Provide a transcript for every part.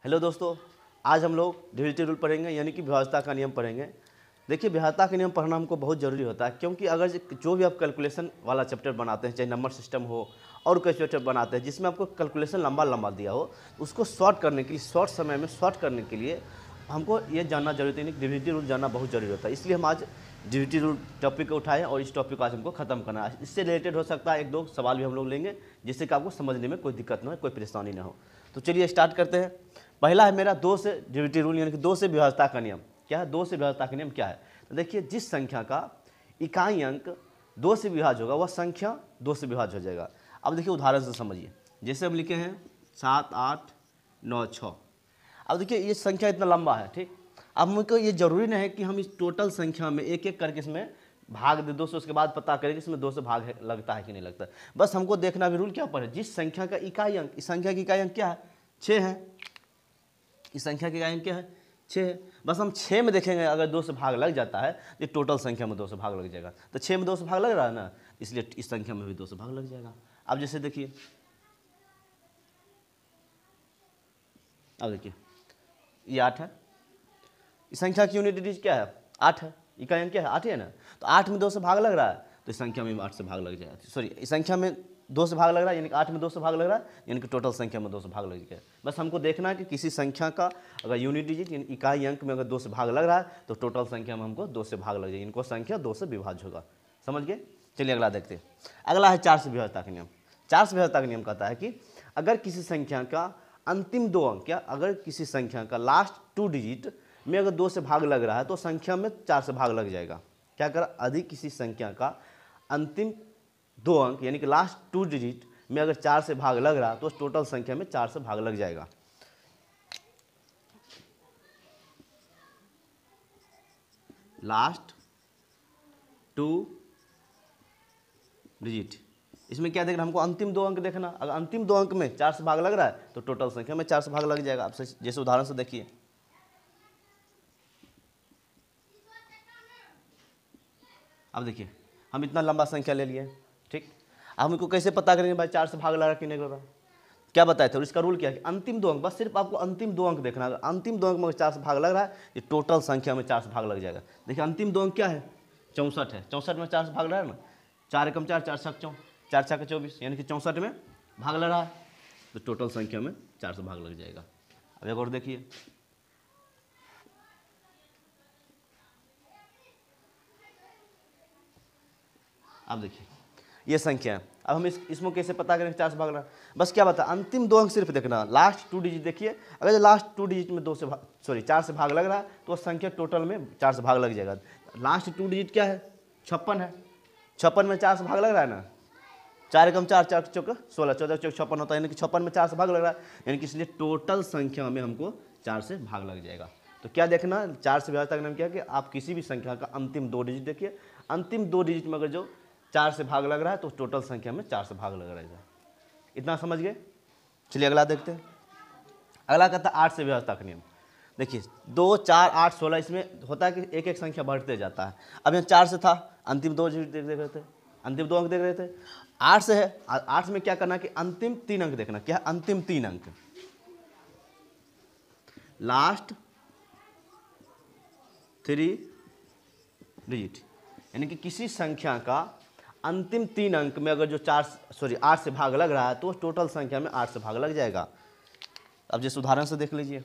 Hello दोस्तों, आज हम लोग डिविजिटी रूल पढ़ेंगे यानी कि विभाज्यता का नियम पढ़ेंगे। देखिए, विभाज्यता का नियम पढ़ना हमको बहुत ज़रूरी होता है, क्योंकि अगर जो भी आप कैलकुलेशन वाला चैप्टर बनाते हैं, चाहे नंबर सिस्टम हो और कोई चैप्टर बनाते हैं जिसमें आपको कैलकुलेशन लंबा लंबा दिया हो, उसको शॉर्ट करने के लिए, शॉर्ट समय में शॉर्ट करने के लिए हमको ये जानना जरूरी है कि डिविजिटी रूल जानना बहुत जरूरी होता है। इसलिए हम आज डिविजिटी रूल टॉपिक को उठाएं और इस टॉपिक को आज हमको खत्म करना है। इससे रिलेटेड हो सकता है एक दो सवाल भी हम लोग लेंगे, जिससे कि आपको समझने में कोई दिक्कत ना हो, कोई परेशानी ना हो। तो चलिए स्टार्ट करते हैं। पहला है मेरा 2 से डिविजिटी रूल यानी कि 2 से विभाज्यता का नियम। क्या है 2 से विभाज्यता का नियम? क्या है तो देखिए, जिस संख्या का इकाई अंक 2 से विभाज्य होगा वह संख्या 2 से विभाज्य हो जाएगा। अब देखिए उदाहरण से समझिए, जैसे हम लिखे हैं 7, 8, 9, 6। अब देखिए ये संख्या इतना लंबा है, ठीक। अब हमको ये जरूरी नहीं है कि हम इस टोटल संख्या में एक एक करके इसमें भाग दे 2 से, उसके बाद पता करें कि इसमें 2 से भाग लगता है कि नहीं लगता। बस हमको देखना भी रूल क्या पर है, जिस संख्या का इकाई अंक, इस संख्या की इकाई अंक क्या है 6 है, इस संख्या की इकाई अंक क्या है 6 है। बस हम 6 में देखेंगे, अगर 2 से भाग लग जाता है तो टोटल संख्या में 2 से भाग लग जाएगा। तो 6 में 2 से भाग लग रहा है ना, इसलिए इस संख्या में भी 2 से भाग लग जाएगा। अब जैसे देखिए, अब देखिए ये 8 है, इस संख्या की यूनिट डिजिट क्या है 8 है, इकाई अंक क्या है 8 है ना। तो 8 में 2 से भाग लग रहा है तो इस संख्या में 8 से भाग लग जाएगा। सॉरी, इस संख्या में 2 से भाग लग रहा है यानी कि 8 में 2 से भाग लग रहा है, यानी कि टोटल संख्या में 2 से भाग लग जाएगा। बस हमको देखना है कि किसी संख्या का अगर यूनिट डिजिट यानी इकाई अंक में अगर 2 से भाग लग रहा है तो टोटल संख्या में हमको 2 से भाग लग जाएगी, इनको संख्या 2 से विभाज्य होगा। समझ गए? चलिए अगला देखते हैं। अगला है 4 से विभाज्यता का नियम। 4 से विभाज्यता का नियम कहता है कि अगर किसी संख्या का अंतिम 2 अंक, या अगर किसी संख्या का लास्ट 2 डिजिट में अगर 2 से भाग लग रहा है तो संख्या में 4 से भाग लग जाएगा। क्या कर, यदि किसी संख्या का अंतिम 2 अंक यानी कि लास्ट 2 डिजिट में अगर 4 से भाग लग रहा है तो टोटल संख्या में 4 से भाग लग जाएगा। लास्ट 2 डिजिट, इसमें क्या देखना हमको, अंतिम 2 अंक देखना। अगर अंतिम 2 अंक में 4 से भाग लग रहा है तो टोटल संख्या में 4 से भाग लग जाएगा। अब जैसे उदाहरण से देखिए, अब देखिए हम इतना लंबा संख्या ले लिए, ठीक। अब हमको कैसे पता करेंगे भाई 4 से भाग लग रहा कि नहीं लग रहा? क्या बताए थे, और इसका रूल क्या है कि अंतिम 2 अंक, बस सिर्फ आपको अंतिम 2 अंक देखना। अगर अंतिम 2 अंक में 4 से भाग लग रहा है ये टोटल संख्या में 4 से भाग लग जाएगा। देखिए अंतिम 2 अंक क्या है 64 है, 64 में 4 से भाग लग रहा है ना, 4 एकम 4, 4 छक 4, 4 छक 24, यानी कि 64 में भाग लग रहा है तो टोटल संख्या में 4 से भाग लग जाएगा। अब एक और देखिए, अब देखिए ये संख्या है। अब हम इसमें कैसे पता करें 4 से भाग रहा है? बस क्या बता, अंतिम 2 अंक सिर्फ देखना, लास्ट 2 डिजिट देखिए। अगर लास्ट 2 डिजिट में 4 से भाग लग रहा है तो संख्या टोटल में 4 से भाग लग जाएगा। लास्ट 2 डिजिट क्या है 56 है, 56 में 4 से भाग लग रहा है ना, 4 एकम 4, 4 चौक 16, 14 चौक 56 होता है, यानी कि 56 में 4 से भाग लग रहा है, यानी कि इसलिए टोटल संख्या में हमको 4 से भाग लग जाएगा। तो क्या देखना, 4 से विभाज्यता का नाम क्या है कि आप किसी भी संख्या का अंतिम 2 डिजिट देखिए, अंतिम 2 डिजिट में अगर जो 4 से भाग लग रहा है तो टोटल संख्या में 4 से भाग लग रहेगा। इतना समझ गए? चलिए अगला देखते हैं। अगला कहता है 8 से विभाज्यता का नियम। देखिए 2, 4, 8, 16, इसमें होता है कि एक एक संख्या बढ़ते जाता है। अब यहाँ 4 से था, अंतिम 2 डिजिट देख रहे थे, अंतिम 2 अंक देख रहे थे। 8 से है, 8 में क्या करना कि अंतिम 3 अंक देखना। क्या है अंतिम 3 अंक, लास्ट 3 डिजिट, यानी कि किसी संख्या का अंतिम 3 अंक में अगर जो 8 से भाग लग रहा है तो टोटल संख्या में 8 से भाग लग जाएगा। अब जिस उदाहरण से देख लीजिए,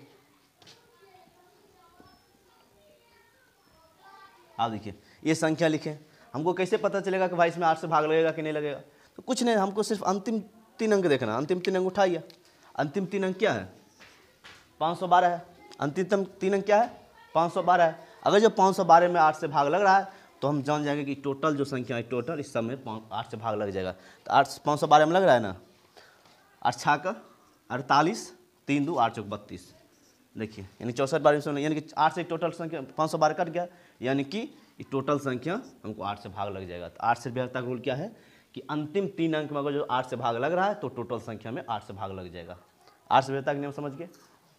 आप देखिए ये संख्या लिखे, हमको कैसे पता चलेगा कि भाई इसमें 8 से भाग लगेगा कि नहीं लगेगा? तो कुछ नहीं, हमको सिर्फ अंतिम 3 अंक देखना। अंतिम 3 अंक उठाइए, अंतिम 3 अंक क्या है 512 है, अंतिम 3 अंक क्या है 512 है। अगर जो 512 में 8 से भाग लग रहा है तो हम जान जाएंगे कि टोटल जो संख्या है टोटल इस सब में 8 से भाग लग जाएगा। तो 8 512 में लग रहा है ना, 8 छक 48, 3 2 8 चौक 32, देखिए यानी 64 बार में, यानी कि 8 से टोटल संख्या 512 कट गया, यानी कि टोटल संख्या हमको 8 से भाग लग जाएगा। तो 8 से विभाज्यता का रूल क्या है कि अंतिम 3 अंक में अगर जो 8 से भाग लग रहा है तो टोटल संख्या में 8 से भाग लग जाएगा। 8 से विभाज्यता का नियम समझ गए?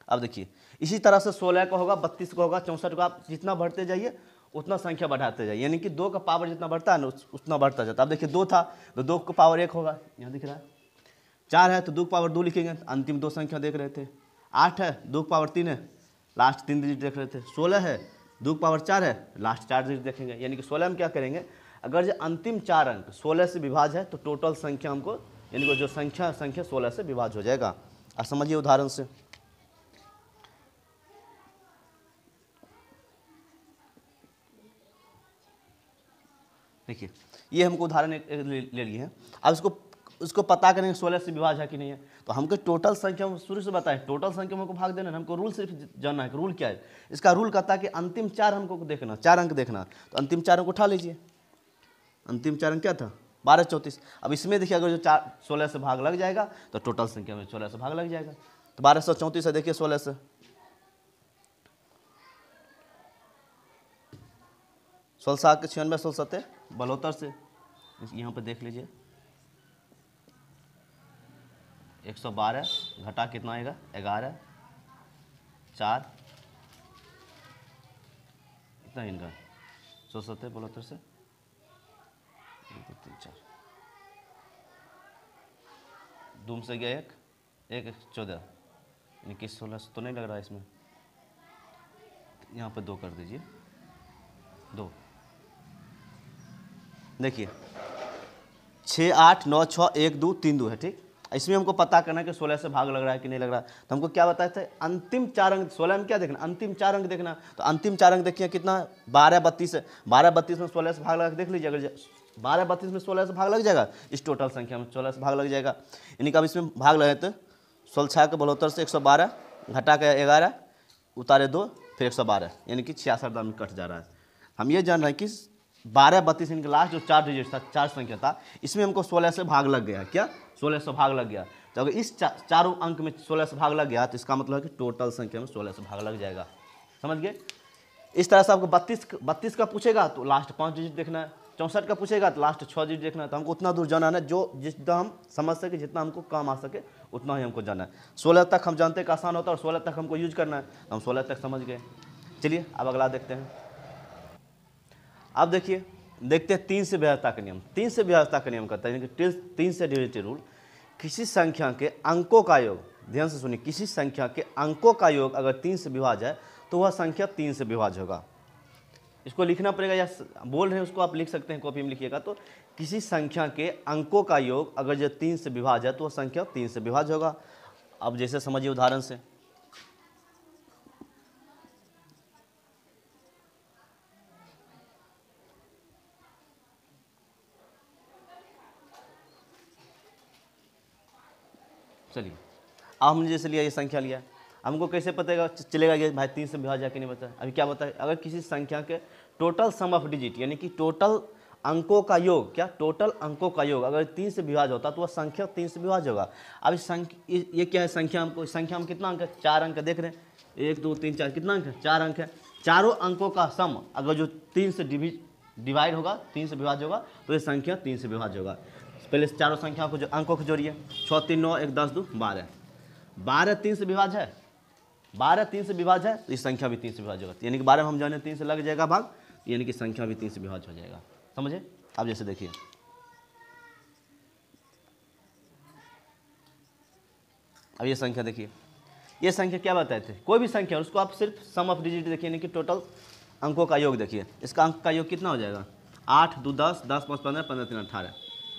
अब देखिए इसी तरह से 16 का होगा, 32 का होगा, 64 का, आप जितना बढ़ते जाइए उतना संख्या बढ़ाते जाइए, यानी कि 2 का पावर जितना बढ़ता है ना उतना बढ़ता जाता है। अब देखिए 2 था तो 2 का पावर 1 होगा, यहाँ दिख रहा है। 4 है तो 2 का पावर 2 लिखेंगे, अंतिम 2 संख्या देख रहे थे। 8 है, 2 की पावर 3 है, लास्ट 3 डिजिट देख रहे थे। 16 है, 2 की पावर 4 है, लास्ट 4 डिजिट देखेंगे। यानी कि 16 में क्या करेंगे, अगर जो अंतिम 4 अंक 16 से विभाज्य है तो टोटल संख्या हमको, यानी कि जो संख्या 16 से विभाज्य हो जाएगा। अब समझिए उदाहरण से। देखिए ये हमको उदाहरण ले लिए हैं। अब उसको पता करेंगे 16 से विभाज्य है कि नहीं है। तो हमको टोटल संख्या शुरू से बताए, टोटल संख्या में हमको भाग देना है। हमको रूल सिर्फ जानना है कि रूल क्या है। इसका रूल कहता है कि अंतिम 4 हमको देखना, 4 अंक देखना। तो अंतिम 4 अंक उठा लीजिए। अंतिम 4 अंक क्या था, 12 34। अब इसमें देखिए अगर जो 16 से भाग लग जाएगा तो टोटल संख्या में 16 से भाग लग जाएगा। तो 1234 है, देखिए 16 से 16 के 96, 16 7 72 से, यहाँ पे देख लीजिए 112 घटा कितना आएगा 11 4 इतना इनका 16 72 से 1 2 3 4 दूम से गया 1 1 14, यानी कि 16 तो नहीं लग रहा है इसमें। यहाँ पे 2 कर दीजिए 2। देखिए 6 8 9 6 1 2 3 2 है, ठीक। इसमें हमको पता करना है कि 16 से भाग लग रहा है कि नहीं लग रहा है। तो हमको क्या बताया था, अंतिम 4 अंक 16 में क्या देखना, अंतिम 4 अंक देखना। तो अंतिम 4 अंक देखिए कितना है 12 32 है। 12 32 में 16 से भाग लगा देख लीजिए। अगर 12 32 में 16 से भाग लग जाएगा, इस टोटल संख्या में 16 से भाग लग जाएगा। यानी कि अब इसमें भाग लगे तो 16 के 72 से 112 घटा के 11 उतारे 2 फिर 112, यानी कि 66 दाम में कट जा रहा है। हम ये जान रहे हैं कि 12 32 इनके लास्ट जो 4 डिजिट था, 4 संख्या था, इसमें हमको 16 से भाग लग गया। क्या 16 से भाग लग गया। तो अगर इस चारों अंक में 16 से भाग लग गया तो इसका मतलब है कि टोटल संख्या में 16 से भाग लग जाएगा। समझ गए। इस तरह से आपको 32 का पूछेगा तो लास्ट 5 डिजिट देखना है, 64 का पूछेगा तो लास्ट 6 डिजिट देखना है। तो हमको उतना दूर जाना है जो जितना हम समझ सके, जितना हमको काम आ सके उतना ही हमको जाना है। 16 तक हम जानते हैं कि आसान होता है और 16 तक हमको यूज करना है, तो हम 16 तक समझ गए। चलिए अब अगला देखते हैं। अब देखिए देखते हैं 3 से विभाज्यता का नियम। 3 से विभाज्यता का नियम कहता है कि 3 से डिविजिबिलिटी रूल, किसी संख्या के अंकों का योग, ध्यान से सुनिए, किसी संख्या के अंकों का योग अगर 3 से विभाज्य है तो वह संख्या 3 से विभाज्य होगा। इसको लिखना पड़ेगा या बोल रहे हैं उसको आप लिख सकते हैं, कॉपी में लिखिएगा। तो किसी संख्या के अंकों का योग अगर जो 3 से विभाज्य है तो वह संख्या 3 से विभाज्य होगा। अब जैसे समझिए उदाहरण से, चलिए अब हमने जैसे लिया ये संख्या लिया, हमको कैसे पता चलेगा कि भाई 3 से विभाज्य है कि नहीं बता। अभी क्या बताए, अगर किसी संख्या के टोटल सम ऑफ डिजिट यानी कि टोटल अंकों का योग, क्या टोटल अंकों का योग अगर 3 से विभाज्य होता तो वह संख्या 3 से विभाज्य होगा। अब इस संख्या ये क्या है, संख्या हमको, इस संख्या में कितना अंक है, 4 अंक देख रहे हैं, 1 2 3 4, कितना अंक है, 4 अंक है। चारों अंकों का सम अगर जो 3 से डिवाइड होगा, 3 से विभाज्य होगा तो ये संख्या 3 से विभाज्य होगा। पहले चारों संख्या को जो अंकों को जोड़िए, 6 3 9 1 10 2 12, 12 3 से विभाज्य है, 12 3 से विभाज्य है तो इस संख्या भी 3 से विभाज्य होगा। यानी कि 12 में हम जाने 3 से लग जाएगा भाग, यानी कि संख्या भी 3 से विभाज्य हो जाएगा। समझे। अब जैसे देखिए अब ये संख्या देखिए, ये संख्या क्या बताए थे, कोई भी संख्या उसको आप सिर्फ सम ऑफ डिजिट देखिए, यानी कि टोटल अंकों का योग देखिए। इसका अंक का योग कितना हो जाएगा, 8 2 10 10 5 15 15 3 18,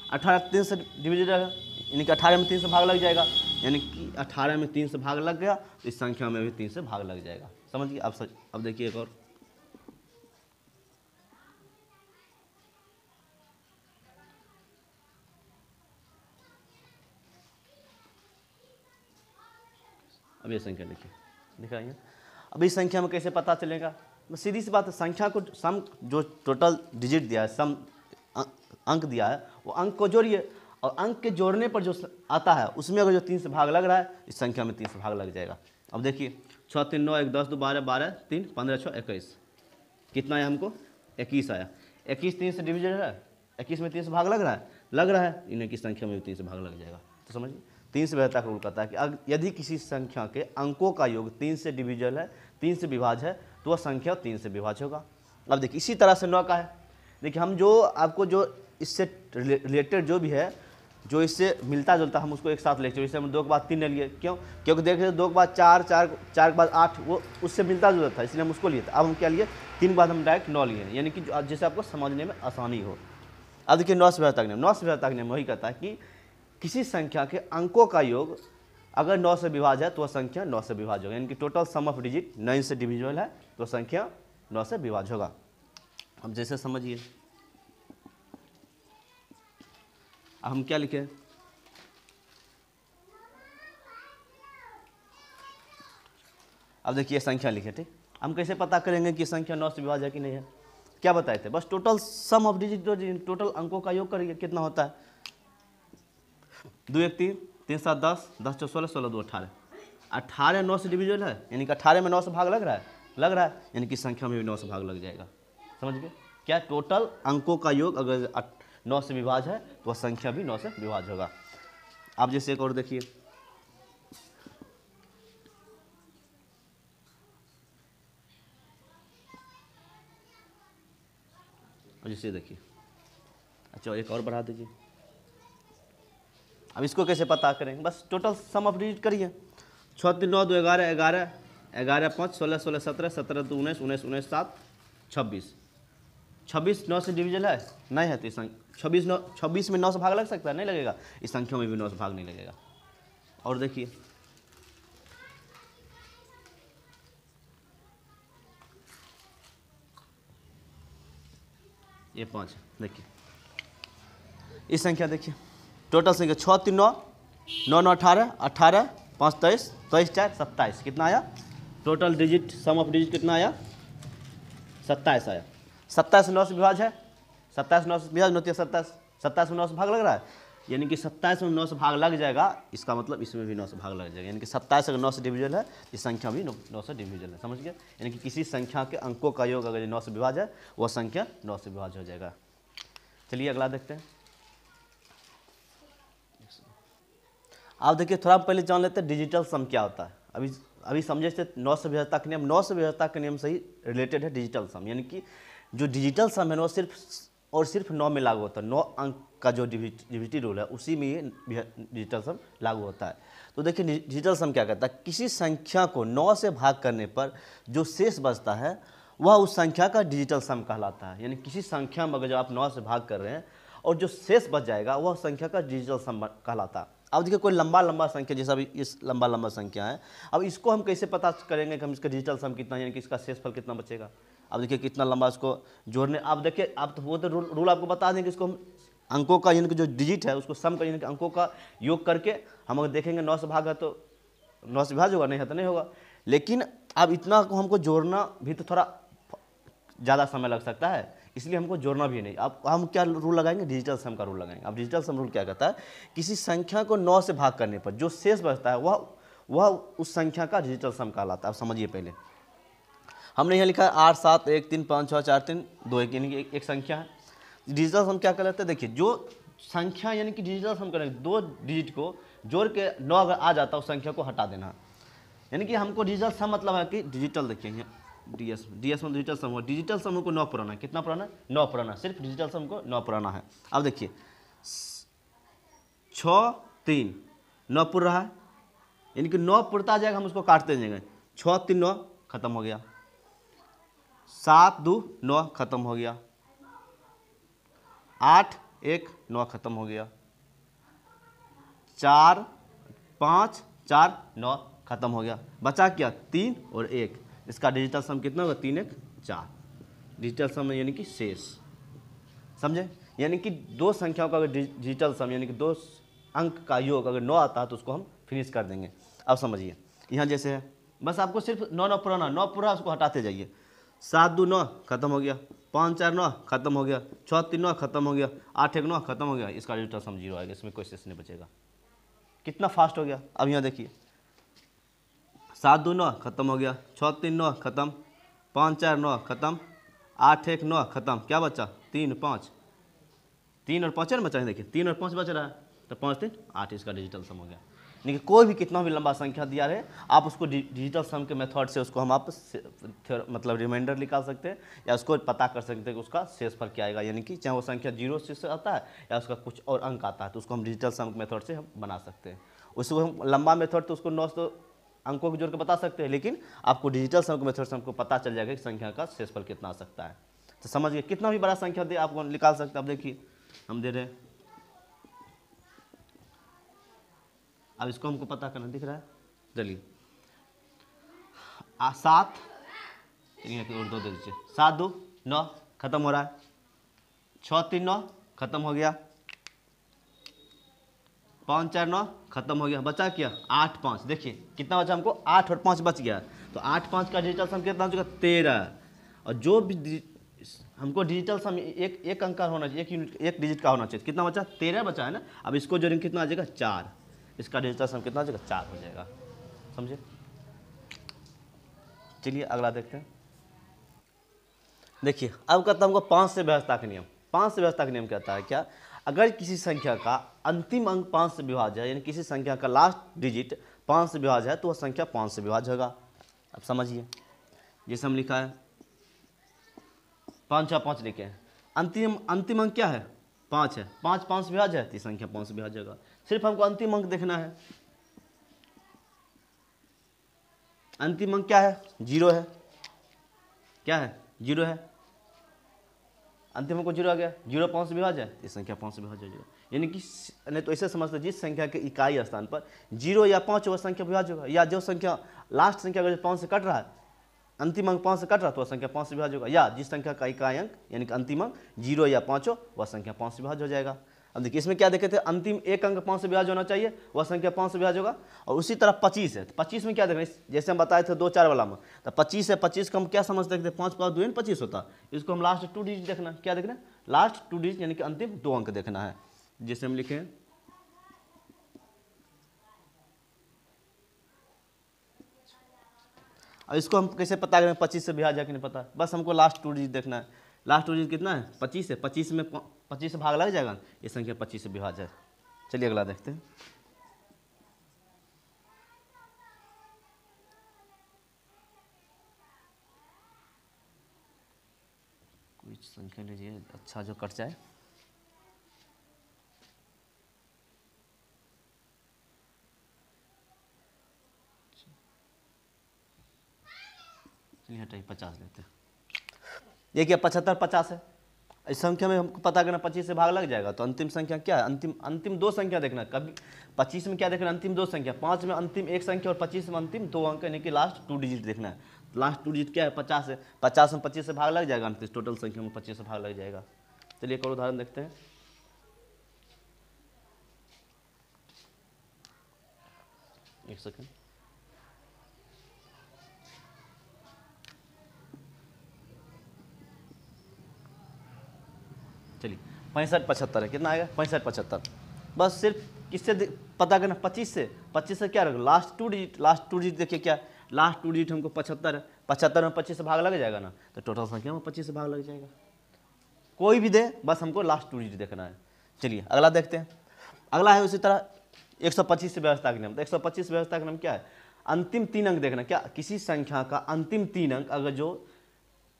18 3 से डिविजिट है, यानी कि 18 में 3 से भाग लग जाएगा। यानी कि 18 में 3 से भाग लग गया तो इस संख्या में भी 3 से भाग लग जाएगा। समझ गए। अब देखिए एक और, अब ये संख्या देखिए, दिखाइए। अब इस संख्या में कैसे पता चलेगा, सीधी सी बात है, संख्या को सम जो टोटल डिजिट दिया है, सम अंक दिया है, वो अंक को जोड़िए और अंक के जोड़ने पर जो आता है उसमें अगर जो 3 से भाग लग रहा है इस संख्या में 3 से भाग लग जाएगा। अब देखिए 6 3 9 1 10 2 12 12 3 15 6 21, कितना आया हमको 21 आया। 21 3 से डिविजन है, 21 में 3 से भाग लग रहा है, इन्हें की संख्या में भी 3 से भाग लग जाएगा। तो समझिए 3 से विभाज्यता का रूल कहता है कि यदि किसी संख्या के अंकों का योग 3 से डिविजल है, 3 से विभाज्य है तो वह संख्या 3 से विभाज्य होगा। अब देखिए इसी तरह से 9 का है। देखिए हम जो आपको जो इससे रिलेटेड जो भी है जो इससे मिलता जुलता हम उसको एक साथ लेके चलो। जैसे हम 2 के बाद 3 ले लिए, क्यों? क्योंकि देखे 2 के बाद 4, 4 के बाद 8, वो उससे मिलता जुलता था, इसलिए हम उसको लिए थे। अब हम क्या लिए? 3 के बाद हम डायरेक्ट 9 लिए, यानी कि जैसे आपको समझने में आसानी हो। अब देखिए 9 से विभाज्यता का नियम। 9 से विभाज्यता का नियम वही कहता है कि किसी संख्या के अंकों का योग अगर 9 से विभाज्य है तो वह संख्या 9 से विभाज्य होगा, यानी कि टोटल सम ऑफ डिजिट 9 से डिविजिबल है तो संख्या 9 से विभाज्य होगा। अब जैसे समझिए, अब हम क्या लिखें? अब देखिए संख्या लिखे, ठीक। हम कैसे पता करेंगे कि संख्या 9 से विभाज्य है कि नहीं है? क्या बताए थे? बस total sum of digit, total अंकों का योग करिए, कितना होता है? 2 1 3, 3 7 10, 10 4 16, 16 2 18। 18 9 से डिविजिबल है, यानी कि 18 में 9 से भाग लग रहा है, यानी कि संख्या में भी 9 से भाग लग जाएगा। समझ गए? क्या टोटल अंकों का योग अगर 9 से विभाज्य है तो वह संख्या भी 9 से विभाज्य होगा। आप जैसे एक और देखिए, जैसे देखिए, अच्छा एक और बढ़ा दीजिए। अब इसको कैसे पता करेंगे? बस टोटल सम ऑफ डिजिट करिए। 6 3 9 2 11, 11 11 5 16 16 17 17 2 19 19 19 7 26। 26 9 से डिविजन है नहीं है, तो 26 में 9 से भाग लग सकता है? नहीं लगेगा। इस संख्या में भी 9 से भाग नहीं लगेगा। और देखिए, ये 5, देखिए इस संख्या देखिए, टोटल संख्या 6 3 9 9 9 18 18 5 23 23 4 27, कितना आया? Total digit some of digit कितना आया? 27 आया। 27 9 से विभाज्य है, 27 9 से विभाज्य होती है, 27 में 9 से भाग लग रहा है, यानी कि 27 में 9 से भाग लग जाएगा, इसका मतलब इसमें भी 9 से भाग लग जाएगा, यानी कि 27 अगर 9 से डिविजल है, इस संख्या भी 9 से डिविजल है। समझ गए? यानी कि किसी संख्या के अंकों का योग अगर 9 से विभाज्य है, वह संख्या 9 से विभाज्य हो जाएगा। चलिए अगला देखते हैं। आप देखिए, थोड़ा पहले जान लेते हैं डिजिटल सम क्या होता है। अभी समझे थे 9 से विभाज्यता का नियम, 9 से विभाज्यता के नियम से ही रिलेटेड है डिजिटल सम, यानी कि जो डिजिटल सम है वो सिर्फ और सिर्फ 9 में लागू होता है। 9 अंक का जो डिविजिबिलिटी रूल है उसी में ये डिजिटल सम लागू होता है। तो देखिए डिजिटल सम क्या कहता है? किसी संख्या को 9 से भाग करने पर जो शेष बचता है वह उस संख्या का डिजिटल सम कहलाता है। यानी किसी संख्या में अगर जब आप 9 से भाग कर रहे हैं और जो शेष बच जाएगा वह संख्या का डिजिटल सम कहलाता है। अब देखिए कोई लंबा संख्या, जैसा अभी इस लंबा संख्या है, अब इसको हम कैसे पता करेंगे कि हम इसका डिजिटल सम कितना, यानी कि इसका शेषफल कितना बचेगा? अब देखिए कितना लंबा इसको जोड़ने, आप देखिए आप तो वो तो रूल आपको बता देंगे, इसको हम अंकों का यानी कि जो डिजिट है उसको सम कर, यानी कि अंकों का योग करके हम अगर देखेंगे 9 से भाग है तो 9 से विभाज्य होगा, नहीं है तो नहीं होगा। लेकिन अब इतना को हमको जोड़ना भी तो थोड़ा ज़्यादा समय लग सकता है, इसलिए हमको जोड़ना भी नहीं। अब हम क्या रूल लगाएंगे? डिजिटल सम का रूल लगाएंगे। अब डिजिटल सम रूल क्या कहता है? किसी संख्या को 9 से भाग करने पर जो शेष बचता है वह उस संख्या का डिजिटल सम कहलाता है। अब समझिए, पहले हमने यहाँ लिखा है 8 7 1 3 5 6 4 3 2 1, यानी कि एक संख्या है। डिजिटल सम क्या कहलाता है? देखिए जो संख्या यानी कि डिजिटल सम करेंगे, 2 डिजिट को जोड़ के 9 अगर आ जाता है उस संख्या को हटा देना, यानी कि हमको डिजिटल सम मतलब है कि डिजिटल, देखिए यहाँ डीएस में डिजिटल सम हो, डिजिटल सम को 9 पुराना है। कितना पुराना? 9 पुराना, सिर्फ डिजिटल सम को 9 पुराना है। अब देखिए 6 3 9 पुर रहा है, यानी कि 9 पुरता जाएगा, हम उसको काटते जाएंगे। 6 3 9 खत्म हो गया, 7 2 9 खत्म हो गया, 8 1 9 खत्म हो गया, 4 5 4 9 खत्म हो गया। बचा क्या? 3 और 1। इसका डिजिटल सम कितना होगा? 3 1 4। डिजिटल सम यानी कि शेष, समझे? यानी कि 2 संख्याओं का अगर डिजिटल सम यानी कि 2 अंक का योग अगर 9 आता है तो उसको हम फिनिश कर देंगे। अब समझिए यहाँ जैसे है, बस आपको सिर्फ 9 पुराना, 9 पूरा उसको हटाते जाइए। 7 2 9 खत्म हो गया, 5 4 9 खत्म हो गया, 6 3 9 खत्म हो गया, 8 1 9 खत्म हो गया। इसका डिजिटल सम 0 आएगा, इसमें कोई शेष नहीं बचेगा। कितना फास्ट हो गया। अब यहाँ देखिए 7 2 9 खत्म हो गया, 6 3 9 खत्म, 5 4 9 खत्म, 8 1 9 खत्म। क्या बचा? 3 5, 3 और 5 बचा है। देखिए 3 और 5 बच रहा है, तो 5 3 8, इसका डिजिटल सम हो गया। यानी कि कोई भी कितना भी लंबा संख्या दिया रहे, आप उसको डिजिटल सम के मेथड से उसको हम आप मतलब रिमाइंडर निकाल सकते हैं, या उसको पता कर सकते हैं कि उसका शेषफल क्या आएगा, यानी कि चाहे वो संख्या 0 से आता है या उसका कुछ और अंक आता है, तो उसको हम डिजिटल सम के मेथड से हम बना सकते हैं। उसको हम लंबा मेथड तो उसको 900 अंकों के जोड़ के बता सकते हैं, लेकिन आपको डिजिटल सम के मेथड से हमको पता चल जाएगा कि संख्या का शेषफल कितना आ सकता है। तो समझ गए, कितना भी बड़ा संख्या दे आपको निकाल सकते हैं। अब देखिए हम दे रहे हैं, अब इसको हमको पता करना, दिख रहा है, चलिए 7 और 2 दे दीजिए, 7 2 9 खत्म हो रहा है, 6 3 9 खत्म हो गया, 5 4 9 खत्म हो गया, बचा क्या 8 5, देखिए कितना बचा हमको 8 और 5 बच गया। तो 8 5 का डिजिटल सम कितना हो चुका 13, और जो भी हमको डिजिटल सम एक अंक का होना चाहिए, एक डिजिट का होना चाहिए, कितना बचा 13 बचा है ना। अब इसको जोड़ेंगे कितना आ जाएगा 4, इसका डिजिटल सम कितना आ जाएगा 4 हो जाएगा, समझे। चलिए अगला देखते हैं। देखिए अब कहता है हमको 5 से व्यवस्था का नियम। 5 से व्यवस्था का नियम कहता है क्या, अगर किसी संख्या का अंतिम अंक 5 से विभाज्य है, यानी किसी संख्या का लास्ट डिजिट 5 से विभाज्य है, तो वह संख्या 5 से विभाज्य होगा। अब समझिए, जैसे हम लिखा है 5 6 5 लिखे हैं, अंतिम अंक क्या है 5 है, 5 5 से विभाज्य है, तो संख्या 5 से विभाज्य होगा। सिर्फ हमको अंतिम अंक देखना है, अंतिम अंक क्या है 0 है, क्या है 0 है, अंतिम अंक को 0 आ गया, 0 5 से विभाज्य है, तो संख्या 5 से विभाज्य हो जाएगा। यानी कि नहीं तो ऐसे समझते जिस संख्या के इकाई स्थान पर 0 या 5 वह संख्या विभाज्य होगा, या जो संख्या लास्ट संख्या अगर 5 से कट रहा है, अंतिम अंक 5 से कट रहा है, तो वह संख्या 5 से विभाज्य होगा, या जिस संख्या का इकाई अंक यानी कि अंतिम अंक 0 या 5 हो, वह संख्या 5 से विभाज्य हो जाएगा। अब देखिए इसमें क्या देखे थे, अंतिम एक अंक 5 से विभाज्य होना चाहिए, वह संख्या 5 से विभाज्य होगा। और उसी तरह 25 है, तो 25 में क्या देख रहे हैं, जैसे हम बताए थे 2 4 वाला में, तो 25 है, 25 को हम क्या समझते थे 5 5 2 25 होता, इसको हम लास्ट 2 डिजिट देखना, क्या देखना है लास्ट 2 डिजिट यानी कि अंतिम 2 अंक देखना है। जैसे हम लिखे अब इसको हम कैसे पता करें 25 से विभाज्य कि नहीं पता, बस हमको लास्ट 2 डिजिट देखना है। लास्ट 2 डिजिट कितना है 25 है, 25 में 25 से भाग लग जाएगा, ये संख्या 25 से विभाज्य है। चलिए अगला देखते हैं। कुछ संख्या लीजिए अच्छा जो कट जाए, चलिए हटाइए 50 लेते हैं। ये क्या 75 50 है, इस संख्या में हमको पता करना 25 से भाग लग जाएगा, तो अंतिम संख्या क्या है, अंतिम 2 संख्या देखना। कभी 25 में क्या देखना अंतिम 2 संख्या, 5 में अंतिम 1 संख्या और 25 में अंतिम 2 अंक, यानी कि लास्ट 2 डिजिट देखना है। लास्ट 2 डिजिट क्या है 50 है, 50 में 25 से भाग लग जाएगा, अंतिम टोटल संख्या में 25 से भाग लग जाएगा। चलिए एक और उदाहरण देखते हैं। एक सेकेंड, चलिए 65 75 है, कितना आएगा 65 75। बस सिर्फ किससे पता करना 25 से क्या रखो लास्ट 2 डिजिट, लास्ट 2 डिजिट देखिए क्या लास्ट 2 डिजिट हमको 75 है, 75 में 25 से भाग लग जाएगा ना, तो टोटल संख्या में 25 से भाग लग जाएगा। कोई भी दे बस हमको लास्ट 2 डिजिट देखना है। चलिए अगला देखते हैं। अगला है उसी तरह 125 से व्यवस्था के नियम। तो 125 व्यवस्था का नियम क्या है, अंतिम 3 अंक देखना। क्या किसी संख्या का अंतिम 3 अंक अगर जो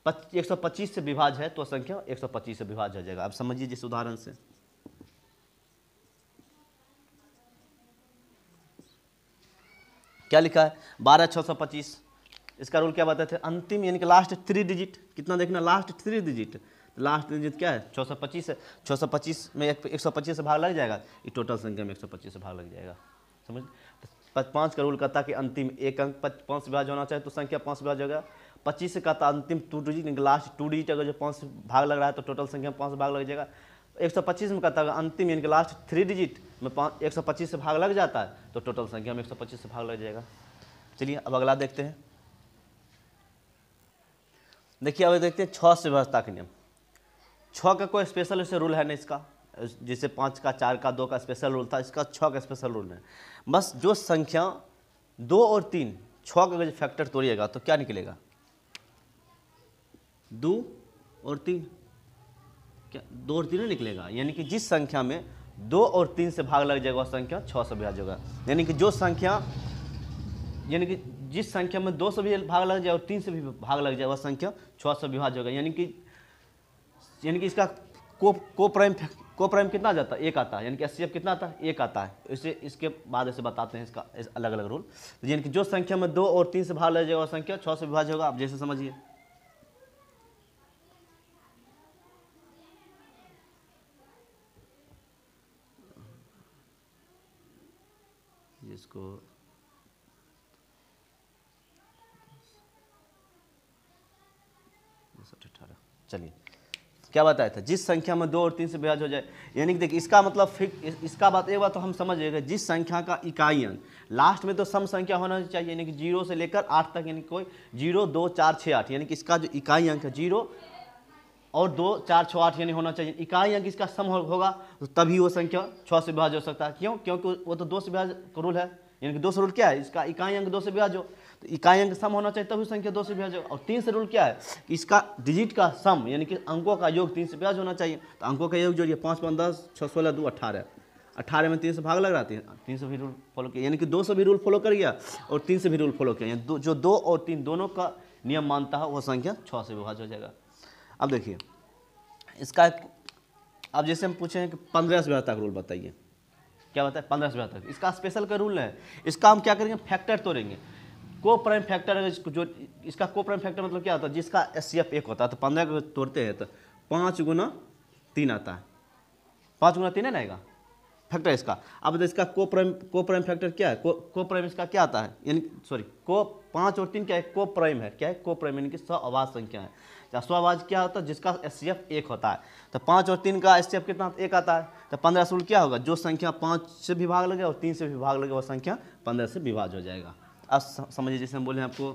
125 से विभाज्य है तो संख्या 125 से विभाज्य हो जाएगा। अब समझिए जिस उदाहरण से, क्या लिखा है 12 625। इसका रूल क्या बताते थे, अंतिम यानी कि लास्ट 3 डिजिट कितना देखना, लास्ट 3 डिजिट। लास्ट डिजिट क्या है 625 है, 625 में 125 से भाग लग जाएगा, ये टोटल संख्या में 125 से भाग लग जाएगा। समझ, 5 का रूल कहता है कि अंतिम एक अंक 5 से विभाज्य होना चाहिए तो संख्या 5 से विभाज्य होगा। 25 से कहता अंतिम 2 डिजिट, लास्ट 2 डिजिट अगर जो 5 से भाग लग रहा है तो टोटल संख्या में 5 से भाग लग जाएगा। 125 में कहता है अंतिम यानी कि लास्ट 3 डिजिट में 125 से भाग लग जाता है तो टोटल संख्या में 125 से भाग लग जाएगा। चलिए अब अगला देखते हैं। देखिए अब देखते हैं 6 से व्यवस्था के नियम। 6 का कोई स्पेशल ऐसे रूल है नहीं इसका, जैसे 5 का 4 का 2 का स्पेशल रूल था, इसका 6 का स्पेशल रूल है। बस जो संख्या 2 और 3 6 का अगर फैक्टर तोड़िएगा तो क्या निकलेगा 2 और 3, क्या 2 और 3 निकलेगा। यानी कि जिस संख्या में 2 और 3 से भाग लग जाएगा वह संख्या 6 से विभाज्य होगा। यानी कि जो संख्या, यानी कि जिस संख्या में 2 से भी भाग लग जाए और 3 से भी भाग लग जाए वह संख्या 6 से विभाज्य होगा। यानी कि इसका को प्राइम कितना आ जाता है, 1 आता है। यानी कि एचसीएफ कितना आता है, 1 आता है। इसे इसके बाद ऐसे बताते हैं इसका अलग अलग रूल। तो यानी कि जो संख्या में 2 और 3 से भाग लग जाएगा वह संख्या 6 से विभाज्य होगा। आप जैसे समझिए, इसको 18, चलिए क्या बताया था, जिस संख्या में 2 और 3 से विभाज्य हो जाए। यानी कि देखिए इसका मतलब इसका बात एक बात तो हम समझ गए, जिस संख्या का इकाई अंक लास्ट में तो सम संख्या होना चाहिए, यानी कि 0 से लेकर 8 तक, यानी कोई 0 2 4 6 8, यानी कि इसका जो इकाई अंक है 0 और 2 4 6 8 यानी होना चाहिए। इकाई अंक इसका सम होगा तो तभी वो संख्या 6 से विभाज्य हो सकता है। क्यों? क्योंकि वो तो 2 से विभाज्य का रूल है। यानी कि 2 से रूल क्या है, इसका इकाई अंक 2 से विभाज्य हो, तो इकाई अंक सम होना चाहिए तभी संख्या 2 से विभाज्य हो। और 3 से रूल क्या है कि इसका डिजिट का सम, यानी कि अंकों का योग 3 से विभाज्य होना चाहिए। तो अंकों का योग जोड़िए, 5 5 10 6 16 2 18, 18 में 3 से भाग लग रहा है, 3 से भी रूल फॉलो किया, यानी कि 2 से भी रूल फॉलो कर गया और 3 से भी रूल फॉलो किया। जो 2 और 3 दोनों का नियम मानता है वो संख्या 6 से विभाज्य हो जाएगा। अब देखिए इसका, अब जैसे हम पूछे हैं कि 15 से विभाज्य तक रूल बताइए, क्या बताए 15 से विभाज्य तक, इसका स्पेशल का रूल है। इसका हम क्या करेंगे, फैक्टर तोड़ेंगे। को प्राइम फैक्टर, जो इसका को प्राइम फैक्टर मतलब क्या होता है, जिसका एचसीएफ 1 होता है। तो 15 को तोड़ते हैं तो 5 गुना 3 आता है, 5 गुना 3 है ना आएगा फैक्टर इसका। अब इसका को प्राइम फैक्टर क्या है, को प्राइम इसका क्या आता है, यानी सॉरी को 5 और 3 क्या है, को प्राइम है। क्या है को प्राइम, यानी कि सहअभाज्य संख्या है। सहअभाज्य क्या होता है, जिसका एचसीएफ 1 होता है। तो 5 और 3 का एचसीएफ कितना, 1 आता है। तो 15 से क्या होगा, जो संख्या 5 से भी भाग लगे और 3 से भी भाग लगे वह संख्या 15 से विभाज्य हो जाएगा। अब समझिए, जैसे हम बोले आपको,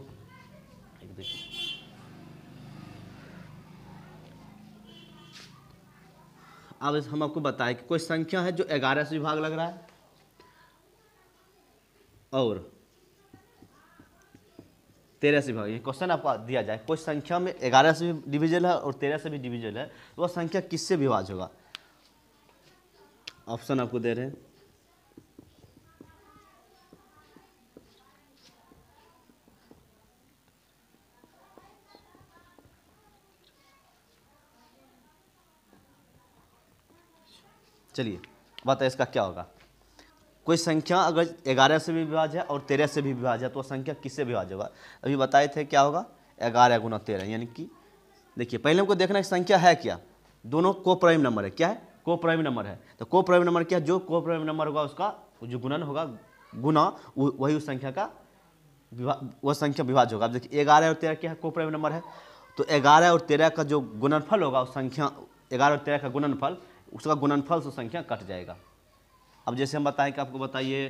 अब हम आपको बताएं कि कोई संख्या है जो 11 से भी भाग लग रहा है और 13 से भाग, ये क्वेश्चन आपको दिया जाए, कोई संख्या में 11 से भी डिविजल है और 13 से भी डिविजल है, तो वह संख्या किससे विभाज्य होगा। ऑप्शन आपको दे रहे हैं, चलिए बताइए इसका क्या होगा। कोई संख्या अगर 11 से भी विभाज्य है और 13 से भी विभाज्य है तो वह संख्या किससे विभाज्य होगा। अभी बताए थे क्या होगा, 11 गुना 13, यानी कि देखिए पहले हमको देखना है संख्या है क्या, दोनों को प्राइम नंबर है। क्या है, को प्राइम नंबर है। तो को प्राइम नंबर क्या है, जो को प्राइम नंबर होगा उसका जो गुणन होगा, गुना वही उस संख्या का वह संख्या विभाज्य होगा। अब देखिए 11 और 13 क्या है, को प्राइम नंबर है। तो 11 और 13 का जो गुणनफल होगा उस संख्या, 11 और 13 का गुणनफल, उसका गुणनफल से संख्या कट जाएगा। अब जैसे हम बताएं कि आपको बताइए,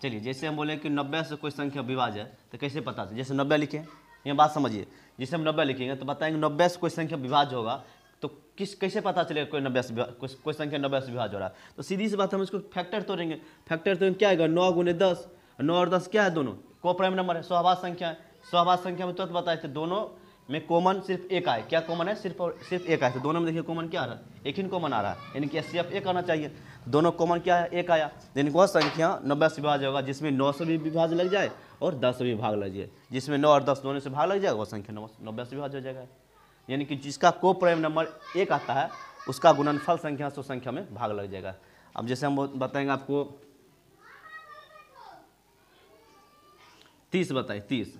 चलिए जैसे हम बोले कि 90 से कोई संख्या विभाज्य है तो कैसे पता चले, जैसे 90 लिखे, ये बात समझिए, जैसे हम 90 लिखेंगे तो बताएंगे 90 से कोई संख्या विभाज्य होगा, तो कैसे पता चलेगा कोई 90 से कोई संख्या 90 से विभाज्य हो रहा है। तो सीधी सी बात, हम इसको फैक्टर तोड़ेंगे। फैक्टर तो क्या आएगा, 9 गुने 10, 9 और 10 क्या है, दोनों को प्राइम नंबर है, सहअभाज्य संख्या है। सहअभाज्य संख्या में तुरंत बताए थे दोनों में कॉमन सिर्फ एक आए। क्या कॉमन है, सिर्फ एक आए। तो दोनों में देखिए कॉमन क्या आ रहा है, एक ही कॉमन आ रहा है, यानी कि एचसीएफ 1 आना चाहिए। दोनों कॉमन क्या है, एक आया, यानी वह संख्या 90 से विभाज्य होगा जिसमें 9 से भी विभाज्य लग जाए और 10 से भी भाग लग जाए। जिसमें 9 और 10 दोनों से भाग लग जाएगा वह संख्या 90 से विभाज्य हो जाएगा। यानी कि जिसका को प्राइम नंबर 1 आता है उसका गुणनफल संख्या से संख्या में भाग लग जाएगा। अब जैसे हम बताएंगे आपको 30 बताइए, 30,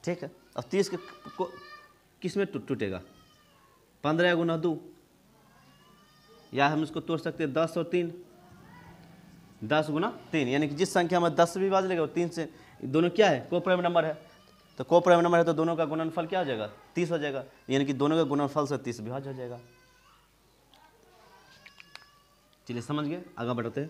ठीक है। अब 30 के किस में टूटेगा, 15 गुना 2, या हम इसको तोड़ सकते हैं 10 और 3, 10 गुना 3, यानी कि जिस संख्या में 10 से भी विभाज्य लगेगा 3 से, दोनों क्या है, को प्राइम नंबर है। तो को प्राइम नंबर है तो दोनों का गुणनफल क्या हो जाएगा, 30 हो जाएगा, यानी कि दोनों के गुणनफल से 30 विभाज्य हो जाएगा। चलिए समझ गए, आगे बढ़ते हैं।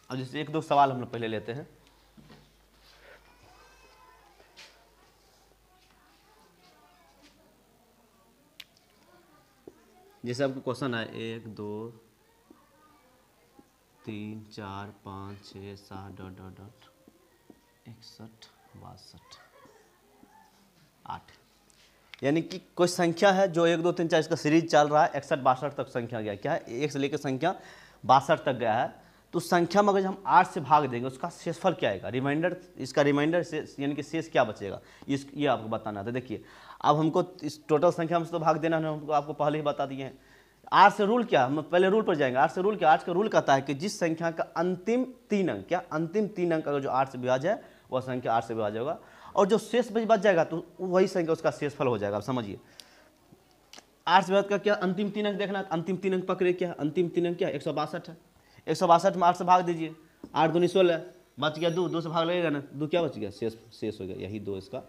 अब जैसे 1-2 सवाल हम लोग पहले लेते हैं। जैसे आपको क्वेश्चन है 1 2 3 4 5 6 7 डॉट डॉट डॉट 61 62 8। यानी कि कोई संख्या है जो 1 2 3 4 इसका सीरीज चल रहा है, 61 62 तक संख्या गया, क्या है 1 से लेकर संख्या 62 तक गया है। तो संख्या में अगर हम 8 से भाग देंगे उसका शेषफल क्या आएगा, रिमाइंडर, इसका रिमाइंडर से यानी कि शेष क्या बचेगा, ये आपको बताना था। देखिए अब हमको इस टोटल संख्या में से तो भाग देना है, हमको आपको पहले ही बता दिए हैं। 8 से रूल क्या, हम पहले रूल पर जाएंगे। 8 से रूल क्या, 8 का रूल कहता है कि जिस संख्या का अंतिम 3 अंक, क्या अंतिम 3 अंक अगर जो 8 से विभाज्य है वह संख्या 8 से विभाज्य होगा, और जो शेष बच जाएगा तो वही संख्या उसका शेषफल हो जाएगा। आप समझिए 8 से विभाज्य का क्या अंतिम 3 अंक देखना है, अंतिम 3 अंक पकड़े, क्या अंतिम 3 अंक क्या 162 है, 162 में 8 से भाग दीजिए, 8 दूनी 16, बच गया 2, 2 से भाग लगेगा ना, 2 क्या बच गया, शेष हो गया, यही 2 इसका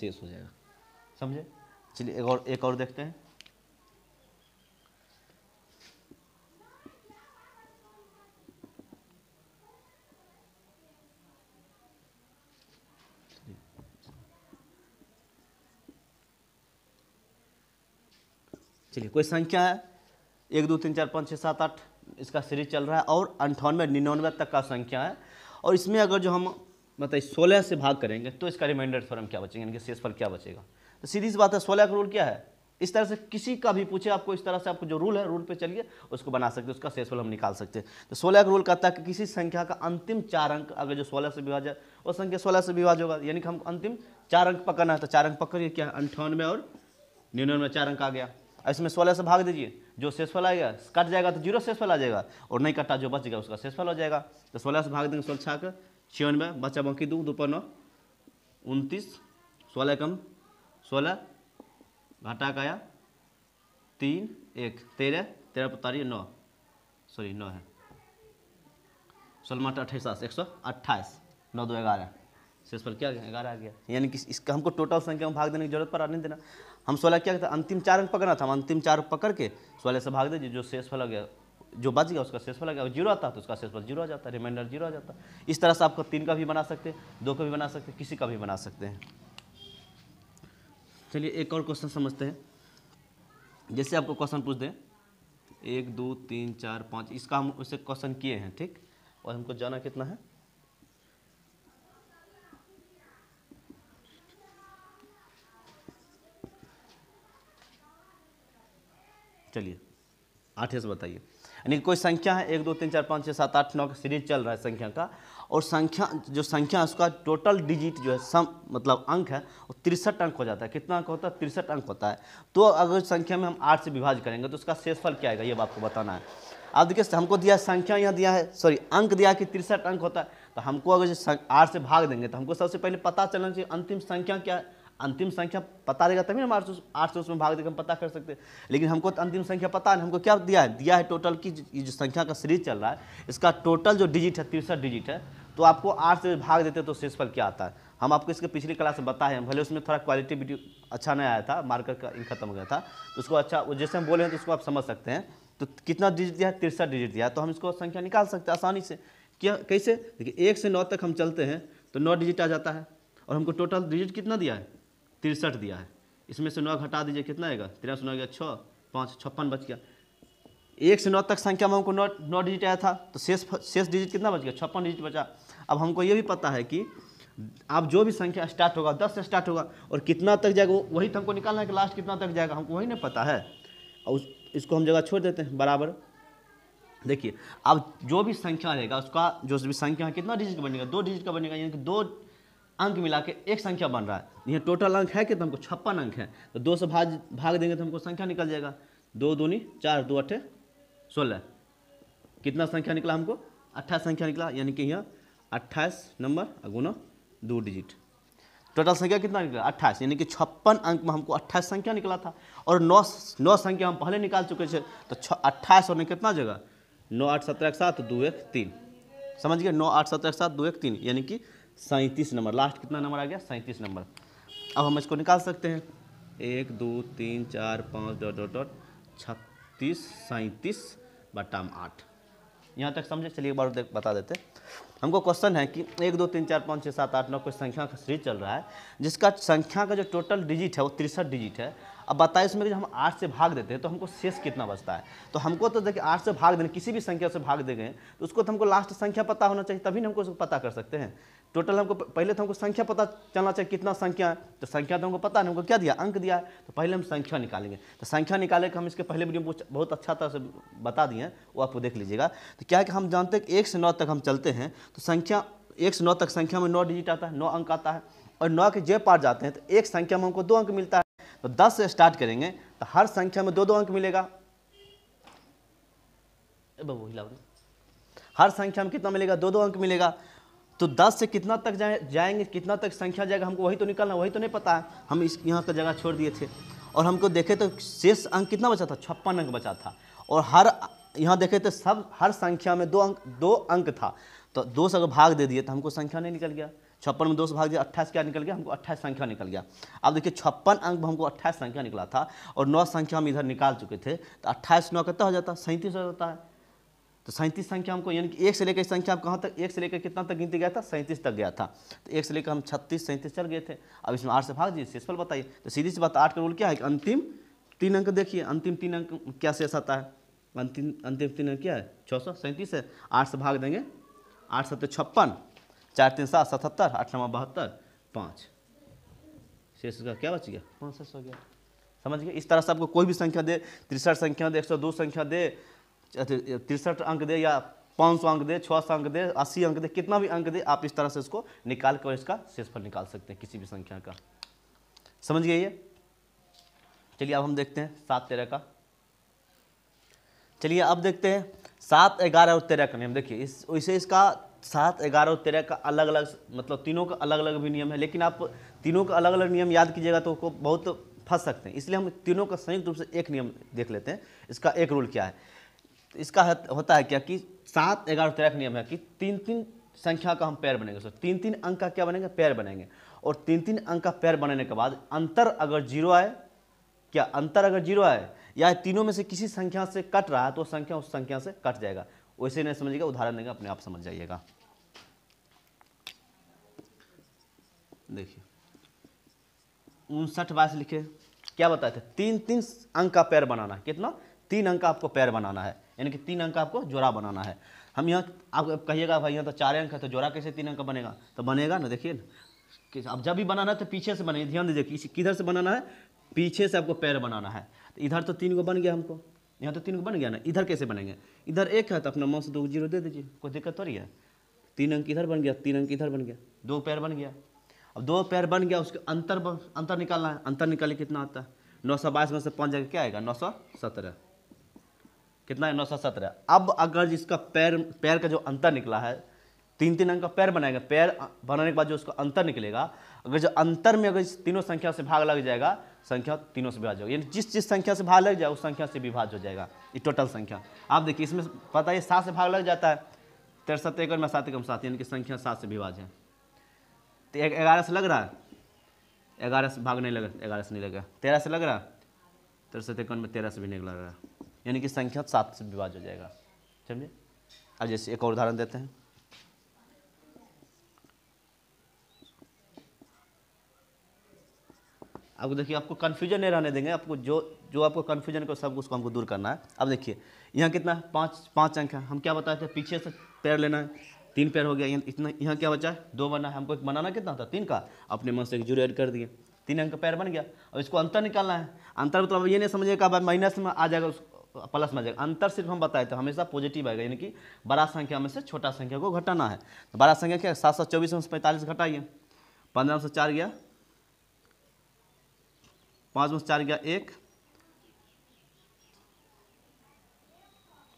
शेष हो जाएगा। समझे। चलिए एक और देखते हैं। चलिए कोई संख्या है 1 2 3 4 5 6 7 8 इसका सीरीज चल रहा है और 98 99 तक का संख्या है, और इसमें अगर जो हम मतलब 16 से भाग करेंगे तो इसका रिमाइंडर थ्योरम क्या बचेगा, यानी कि शेषफल क्या बचेगा। तो सीधी सी बात है 16 का रूल क्या है, इस तरह से किसी का भी पूछे आपको, इस तरह से आपको जो रूल है रूल पे चलिए उसको बना सकते हैं, उसका शेषफल हम निकाल सकते हैं। तो 16 का रूल कहता है कि किसी संख्या का अंतिम 4 अंक अगर जो 16 से विभाज्य है वो संख्या 16 से विभाज्य होगा, यानी कि हमको अंतिम 4 अंक पकड़ना है। तो 4 अंक पकड़िए, क्या है 98 और 99 4 अंक आ गया, इसमें 16 से भाग दीजिए, जो शेषफल आएगा कट जाएगा तो 0 शेषफल आ जाएगा, और नहीं कटा जो बच गया उसका शेषफल हो जाएगा। तो 16 से भाग देंगे 16 छाक 96, बचा बाकी 2 2 पर 9 29, 16 कम 16 घटा का आया 3 1 13 13 पर 9, सॉरी 9 है, 16 28 128, 9 2 11, शेषफल क्या 11 आ गया। यानी कि इसका हमको टोटल संख्या में भाग देने की जरूरत पर नहीं देना, हम 16 क्या करते अंतिम 4 अंक पकड़ना था, हम अंतिम 4 पकड़ के 16 से भाग दीजिए, जो शेषफल आ गया जो बच गया उसका शेषफल आ गया, 0 आता तो उसका शेषफल 0 आ जाता, रिमाइंडर 0 आ जाता। इस तरह से आपको 3 का भी बना सकते हैं, 2 का भी बना सकते हैं, किसी का भी बना सकते हैं। चलिए एक और क्वेश्चन समझते हैं। जैसे आपको क्वेश्चन पूछ दें 1 2 3 4 5, इसका हम उससे क्वेश्चन किए हैं, ठीक, और हमको जाना कितना है, चलिए 8 से बताइए। यानी कोई संख्या है 1 2 3 4 5 6 7 8 9 का सीरीज चल रहा है संख्या का, और संख्या जो संख्या है उसका टोटल डिजिट जो है सम मतलब अंक है वो 63 अंक हो जाता है। कितना अंक होता है, 63 अंक होता है। तो अगर संख्या में हम 8 से विभाज्य करेंगे तो उसका शेषफल क्या आएगा, ये आपको बताना है। अब देखिए हमको दिया संख्या, यहाँ दिया है सॉरी अंक दिया है कि 63 अंक होता है, तो हमको अगर जो 8 से भाग देंगे तो हमको सबसे पहले पता चलना चाहिए अंतिम संख्या क्या है। अंतिम संख्या पता रहेगा तभी हम 8 से उसमें भाग देकर हम पता कर सकते हैं, लेकिन हमको तो अंतिम संख्या पता नहीं। हमको क्या दिया है टोटल की ये जो संख्या का सीरीज चल रहा है इसका टोटल जो डिजिट है 63 डिजिट है, तो आपको 8 से भाग देते तो शेषफल क्या आता है। हम आपको इसके पिछली क्लास में बताए हैं, भले उसमें थोड़ा क्वालिटी वीडियो अच्छा नहीं आया था, मार्कर का इंक खत्म हो गया था, तो उसको अच्छा जैसे हम बोले हैं तो उसको आप समझ सकते हैं। तो कितना डिजिट दिया है, 63 डिजिट दिया है, तो हम इसको संख्या निकाल सकते हैं आसानी से। क्या कैसे, देखिए 1 से 9 तक हम चलते हैं तो 9 डिजिट आ जाता है, और हमको टोटल डिजिट कितना दिया है 63 दिया है। इसमें से 9 घटा दीजिए, कितना आएगा 13 से 9 गया 6 5 56 बच गया। 1 से 9 तक संख्या में हमको 9 डिजिट आया था, तो शेष डिजिट कितना बच गया 56 डिजिट बचा। अब हमको ये भी पता है कि आप जो भी संख्या स्टार्ट होगा 10 से स्टार्ट होगा, और कितना तक जाएगा वही तो हमको निकालना है कि लास्ट कितना तक जाएगा, हमको वही नहीं पता है, और इसको हम जगह छोड़ देते हैं बराबर। देखिए अब जो भी संख्या रहेगा उसका जो भी संख्या है कितना डिजिट का बनेगा, 2 डिजिट का बनेगा, यानी कि 2 अंक मिला के एक संख्या बन रहा है। ये टोटल अंक है कि तो हमको 56 अंक है, तो 2 से भाग देंगे तो हमको संख्या निकल जाएगा, 2 दूनी 4 2 8 16, कितना संख्या निकला हमको 28 संख्या निकला, यानी कि यहाँ 28 नंबर गुना 2 डिजिट, टोटल संख्या कितना निकला 28, यानी कि 56 अंक में हमको 28 संख्या निकला था, और 9 संख्या हम पहले निकाल चुके थे, तो 28 और कितना जगह 9 8 17 1 7 2 1 3, समझ गए 9 8 17 1 7 2 1 3, यानी कि 37 नंबर, लास्ट कितना नंबर आ गया 37 नंबर। अब हम इसको निकाल सकते हैं 1 2 3 4 5 डॉट डॉट डॉट 36 37 बटा 8, यहाँ तक समझे? चलिए एक बार बता देते। हमको क्वेश्चन है कि 1 2 3 4 5 6 7 8 9 कोई संख्या का सीरीज चल रहा है जिसका संख्या का जो टोटल डिजिट है वो 63 डिजिट है। अब बताइए इसमें जब हम 8 से भाग देते हैं तो हमको शेष कितना बचता है। तो हमको तो देखिए 8 से भाग देने, किसी भी संख्या से भाग दे गए तो उसको तो हमको लास्ट संख्या पता होना चाहिए, तभी ना हमको उसको पता कर सकते हैं। टोटल हमको पहले तो हमको संख्या पता चलना चाहिए कितना संख्या है। तो संख्या तो हमको पता नहीं, हमको क्या दिया, अंक दिया है। तो पहले हम संख्या निकालेंगे। तो संख्या निकाले के हम इसके पहले वीडियो में बहुत अच्छा तरह से बता दिए हैं, वो आपको देख लीजिएगा। तो क्या है कि हम जानते हैं कि 1 से 9 तक हम चलते हैं तो संख्या 1 से 9 तक संख्या में 9 डिजिट आता है, 9 अंक आता है। और 9 के जे पार जाते हैं तो एक संख्या में हमको 2 अंक मिलता है। तो 10 से स्टार्ट करेंगे तो हर संख्या में 2 2 अंक मिलेगा। हर संख्या में कितना मिलेगा, 2 2 अंक मिलेगा। तो 10 से कितना तक जाएंगे, कितना तक संख्या जाएगा हमको वही तो निकालना, वही तो नहीं पता है। हम इस यहाँ का जगह छोड़ दिए थे और हमको देखे तो शेष अंक कितना बचा था, 56 अंक बचा था। और हर यहाँ देखे तो सब हर संख्या में 2 अंक था। तो 2 से अगर भाग दे दिए तो हमको संख्या नहीं निकल गया। 56 में 2 से भाग दिया 28 क्या निकल गया, हमको 28 संख्या निकल गया। अब देखिए 56 अंक हमको 28 संख्या निकला था और 9 संख्या हम इधर निकाल चुके थे। तो 28 9 कितना हो जाता है, 37 हो जाता है। तो 37 संख्या हमको, यानी कि 1 से लेकर संख्या कहाँ तक, 1 से लेकर कितना तक गिनती गया था, 37 तक गया था। तो 1 से लेकर हम 36 37 चल गए थे। अब इसमें 8 से भाग दीजिए, शेषफल बताइए। तो सीधी सी बात, 8 का रूल क्या है कि अंतिम 3 अंक देखिए, अंतिम 3 अंक क्या शेष आता है, अंतिम 3 अंक क्या है, 637 है। 8 से भाग देंगे, 8 7 56, 4 3 7 77, 8 9 72, 5 शेष का क्या बच गया, 65 हो गया। समझ गए? इस तरह से आपको कोई भी संख्या दे, 63 संख्या दे, 102 संख्या दे, 63 अंक दे या 500 अंक दे, 600 अंक दे, 80 अंक दे, कितना भी अंक दे, आप इस तरह से इसको निकाल कर इसका शेषफल निकाल सकते हैं किसी भी संख्या का। समझ गए ये? चलिए अब हम देखते हैं 7 13 का। चलिए अब देखते हैं 7 11 और 13 का नियम। देखिए वैसे इसका 7 11 और 13 का अलग अलग, मतलब तीनों का अलग अलग भी नियम है, लेकिन आप तीनों का अलग अलग नियम याद कीजिएगा तो बहुत फंस सकते हैं। इसलिए हम तीनों का संयुक्त रूप से एक नियम देख लेते हैं। इसका एक रूल क्या है, इसका होता है क्या कि 7 11 13 का नियम है कि 3 संख्या का हम पेयर बनेंगे। सो 3 अंक का क्या बनेंगे, पेयर बनेंगे। और 3 अंक का पेयर बनने के बाद अंतर अगर 0 आए, क्या अंतर अगर 0 आए या तीनों में से किसी संख्या से कट रहा है तो संख्या उस संख्या से कट जाएगा। वैसे नहीं समझिएगा, उदाहरण देंगे, अपने आप समझ जाइएगा। देखिए 59 22 लिखे, क्या बताए थे, 3 अंक का पेयर बनाना है। कितना, 3 अंक का आपको पेयर बनाना है, यानी कि 3 अंक का आपको जोड़ा बनाना है। हम यहाँ आप कहिएगा भाई यहाँ तो 4 अंक है तो जोड़ा कैसे 3 अंक का बनेगा, तो बनेगा ना। देखिए अब जब भी बनाना है तो पीछे से बनेगा, ध्यान दीजिए किधर से बनाना है, पीछे से आपको पेयर बनाना है। तो इधर तो 3 को बन गया, हमको यहाँ तो 3 को बन गया ना। इधर कैसे बनेंगे, इधर 1 है तो अपना मन से 2 0 दे दीजिए, कोई दिक्कत थोड़ी है। 3 अंक इधर बन गया, 3 अंक इधर बन गया, 2 पेयर बन गया। अब 2 पेयर बन गया, उसके अंतर निकालना है। अंतर निकाले कितना आता है, 922 में से 5 जगह क्या आएगा, 917। कितना है, 917। अब अगर जिसका पैर का जो अंतर निकला है, 3 अंक का पैर बनाएगा, पैर बनाने के बाद जो उसका अंतर निकलेगा, अगर जो अंतर में अगर तीनों संख्या से भाग लग जाएगा, संख्या तीनों से विभाज्य होगा। यानी जिस संख्या से भाग लग जाए उस संख्या से विभाज्य हो जाएगा ये टोटल संख्या। आप देखिए इसमें पता है 7 से भाग लग जाता है, 63 एकड़ में 7 एकड़ 7, यानी कि संख्या 7 से विभाज्य है। तो 11 से लग रहा है, 11 से भाग नहीं लगा, 11 से नहीं लगा। 13 से लग रहा है, 63 एकड़ में 13 से भी नहीं लग रहा, यानी कि संख्या 7 से विभाज्य हो जाएगा। समझिए? अब जैसे एक और उदाहरण देते हैं। आपको देखिए, आपको कन्फ्यूजन नहीं रहने देंगे, आपको जो आपको कन्फ्यूजन को सब उसको हमको दूर करना है। अब देखिए यहाँ कितना है, 5 अंक है। हम क्या बताए थे, पीछे से पैर लेना है, 3 पैर हो गया, इतना। यहाँ क्या बचा है, 2 बना है। हमको एक बनाना कितना था, 3 का, अपने मन से एक 0 ऐड कर दिए, 3 अंक का पैर बन गया। अब इसको अंतर निकालना है। अंतर मतलब अब ये नहीं समझिएगा माइनस में आ जाएगा, प्लस में आ जाएगा। अंतर सिर्फ हम बताए थे हमेशा पॉजिटिव आएगा, यानी कि बड़ा संख्या में से छोटा संख्या को घटाना है। तो बड़ा संख्या क्या है, 724 में से 45 घटाइए, 15 में से 4 गया, 5 में से 4 गया 1,